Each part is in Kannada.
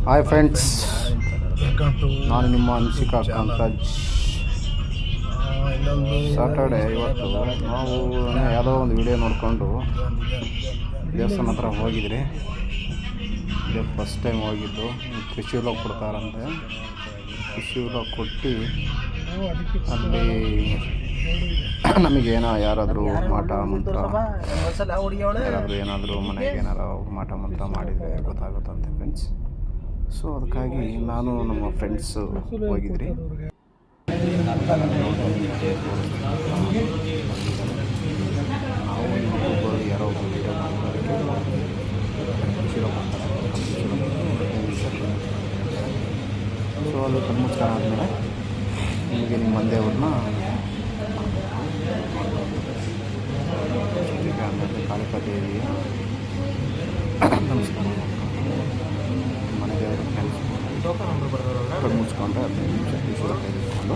ಹಾಯ್ ಫ್ರೆಂಡ್ಸ್, ನಾನು ನಿಮ್ಮ ಅನ್ಸಿಕಾ ಕಾಂತರಾಜ್. ಸಾಟರ್ಡೆ ಇವತ್ತು ನಾವು ಯಾವುದೋ ಒಂದು ವಿಡಿಯೋ ನೋಡಿಕೊಂಡು ದೇವಸ್ಥಾನ ಹತ್ರ ಹೋಗಿದ್ರಿ. ಇದೇ ಫಸ್ಟ್ ಟೈಮ್ ಹೋಗಿದ್ದು. ಕೃಷಿ ವ್ಲಾಗ್ ಕೊಡ್ತಾರಂತೆ. ಕೃಷಿ ವ್ಲಾಗ್ ಕೊಟ್ಟು ಅಲ್ಲಿ ನಮಗೇನೋ ಯಾರಾದರೂ ಮಾಟ ಮಂತ್ರ ಯಾರಾದರೂ ಏನಾದರೂ ಮನೆಗೆ ಏನಾರು ಮಾಟ ಮಂತ್ರ ಮಾಡಿದರೆ ಗೊತ್ತಾಗುತ್ತಂತೆ ಫ್ರೆಂಡ್ಸ್. ಸೊ ಅದಕ್ಕಾಗಿ ನಾನು ನಮ್ಮ ಫ್ರೆಂಡ್ಸು ಹೋಗಿದ್ರಿ. ನಾವು ಯಾರೋ ವಿಡಿಯೋ ಮಾಡೋದಕ್ಕೆ ಸೊ ಅದು ಕಣ್ಮುಚ್ಚಾರ ಆದಮೇಲೆ ನಿಮಗೆ ನಿಮ್ಮ ಮಂದೇವ್ರನ್ನ ಆಮೇಲೆ ಕಾಳಿಕಾ ದೇವಿಯ ನಮಸ್ಕಾರ ಮನೆ ದೇವರು ಕಣ್ಣು ಮುಚ್ಕೊಂಡ್ರೆ 15 ನಿಮಿಷ ಈಶ್ವರ ತೆಗೆದುಕೊಂಡು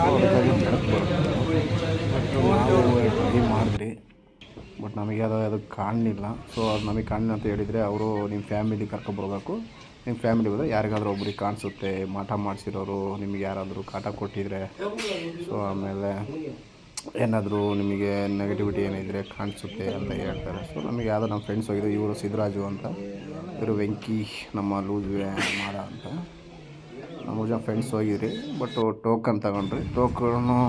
ಅದಕ್ಕಾಗಿ ಬೆಳಕು ಬರುತ್ತೆ. ನಾವು ಟ್ರೈ ಮಾಡಿದ್ರಿ, ಬಟ್ ನಮಗೆ ಅದಕ್ಕೆ ಕಾಣಲಿಲ್ಲ. ಸೊ ಅದು ನಮಗೆ ಕಾಣಲಿಲ್ಲ ಅಂತ ಹೇಳಿದರೆ ಅವರು ನಿಮ್ಮ ಫ್ಯಾಮಿಲಿ ಕರ್ಕೊಬರ್ಬೇಕು. ನಿಮ್ಮ ಫ್ಯಾಮಿಲಿ ಹೋದರೆ ಯಾರಿಗಾದ್ರೂ ಒಬ್ರಿಗೆ ಕಾಣಿಸುತ್ತೆ, ಮಾಟ ಮಾಡಿಸಿರೋರು ನಿಮಗೆ ಯಾರಾದರೂ ಕಾಟ ಕೊಟ್ಟಿದ್ರೆ, ಸೊ ಆಮೇಲೆ ಏನಾದರೂ ನಿಮಗೆ ನೆಗೆಟಿವಿಟಿ ಏನಿದ್ರೆ ಕಾಣಿಸುತ್ತೆ ಅಂತ ಹೇಳ್ತಾರೆ. ಸೊ ನಮಗೆ ಯಾವುದೋ ನಮ್ಮ ಫ್ರೆಂಡ್ಸ್ ಹೋಗಿದ್ದು, ಇವರು ಸಿದ್ದರಾಜು ಅಂತ, ಇವರು ವೆಂಕಿ, ನಮ್ಮ ಲೂಸ್ ಮಾಡ ಅಂತ, ನಮ್ಮ ಜನ ಫ್ರೆಂಡ್ಸ್ ಹೋಗಿದ್ರಿ. ಬಟ್ ಟೋಕನ್ ತಗೊಂಡ್ರಿ. ಟೋಕನ್ನು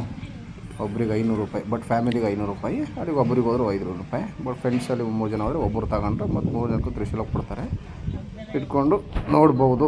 ಒಬ್ರಿಗೆ 500 ರೂಪಾಯಿ, ಬಟ್ ಫ್ಯಾಮಿಲಿಗೆ 500 ರೂಪಾಯಿ, ಅಲ್ಲಿಗೆ ಒಬ್ರಿಗೆ ಹೋದ್ರೆ 500 ರೂಪಾಯಿ. ಬಟ್ ಫ್ರೆಂಡ್ಸಲ್ಲಿ 3 ಜನ ಹೋದರೆ ಒಬ್ಬರು ತಗೊಂಡ್ರೆ ಮತ್ತು 3 ಜನಕ್ಕೂ ತ್ರಿಶೂಲ ಕೊಡ್ತಾರೆ. ಇಟ್ಕೊಂಡು ನೋಡ್ಬೋದು.